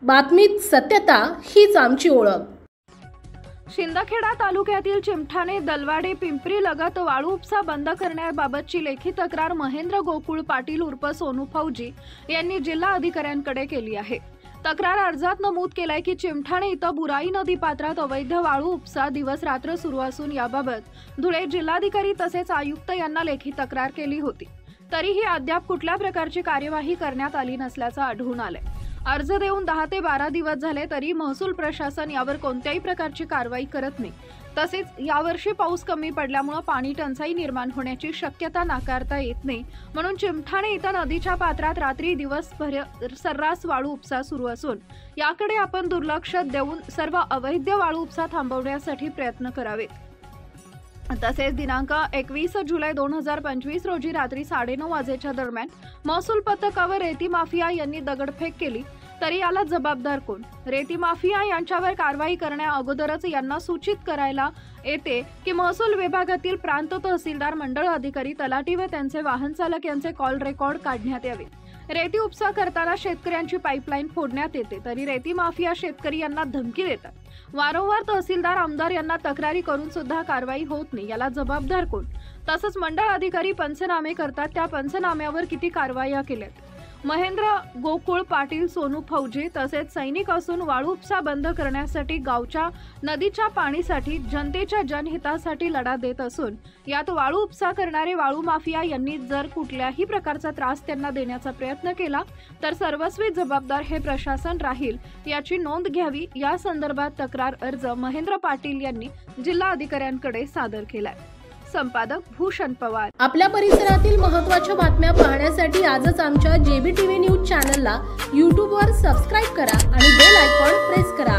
बातमीत सत्यता हीच आमची ओळख। शिंदखेडा तालुक्यातील चिमठाणे दलवाडे पिंपरी लगत वाळू उपसा बंद करण्याबाबतची लेखी तक्रार महेंद्र गोकुळ पाटील उर्फ सोनू फौजी यांनी जिल्हा अधिकाऱ्यांकडे केली आहे। तक्रार अर्जात नमूद केलाय की चिमठाणे इथं बुराई नदी पात्रात अवैध वाळू उपसा दिवस रात्र सुरू असून याबाबत धुळे जिल्हाधिकारी तसेच आयुक्त यांना लेखी तक्रार केली होती, तरीही अद्याप कुठल्या प्रकारची कार्यवाही करण्यात आली नसल्याचं आढळून आलंय। अर्ज देऊन 10 ते 12 दिवस झाले तरी महसूल प्रशासन यावर कोणत्याही प्रकारची कारवाई करत नाही। तसेच यावर्षी पाऊस कमी पडल्यामुळे पाणी टंचाई निर्माण होण्याची शक्यता नाकारता येत नाही, म्हणून चिमठाणे इथं नदीच्या पात्रात रात्री दिवसभर सर्रास वाळू उपसा सुरू असून याकडे आपण दुर्लक्ष देऊन सर्व अवैध वाळू उपसा थांबवण्यासाठी प्रयत्न करावेत। तसेच दिनांक 21 जुलै 2025 रोजी रात्री 9:30 वाजेच्या दरम्यान महसूल पथकावर रेती माफिया यांनी दगडफेक केली, तरी याला जबाबदार कोण? रेती माफिया यांच्यावर कारवाई करण्या अगोदरच यांना सूचित करायला येते की महसूल विभागातील प्रांत तहसीलदार, मंडळ अधिकारी, तलाठी व त्यांचे वाहन चालक यांचे कॉल रेकॉर्ड काढण्यात यावे। रेती उपसा करताना शेतकऱ्यांची पाईपलाईन फोडण्यात येते, तरी रेती माफिया शेतकरी यांना धमकी देतात। वारंवार तहसीलदार, आमदार यांना तक्रारी करून सुद्धा कारवाई होत नाही, याला जबाबदार कोण? तसंच मंडळ अधिकारी पंचनामे करतात, त्या पंचनाम्यावर किती कारवाया केल्यात? महेंद्र गोकुळ पाटील सोनू फौजी तसेच सैनिक असून वाळू उपसा बंद करण्यासाठी गावच्या नदीच्या पाणीसाठी जनतेच्या जनहितासाठी लढा देत असून यात वाळू उपसा करणारे वाळू माफिया यांनी जर कुठल्याही प्रकारचा त्रास त्यांना देण्याचा प्रयत्न केला तर सर्वस्वी जबाबदार हे प्रशासन राहील, याची नोंद घ्यावी। या संदर्भात तक्रार अर्ज महेंद्र पाटील यांनी जिल्हा अधिकाऱ्यांकडे सादर केलाय। संपादक भूषण पवार। आपल्या परिसरातील महत्त्वाच्या बातम्या पाहण्यासाठी आजच आमच्या JBTV न्यूज चॅनलला YouTube वर सबस्क्राइब करा आणि बेल आयकॉन प्रेस करा।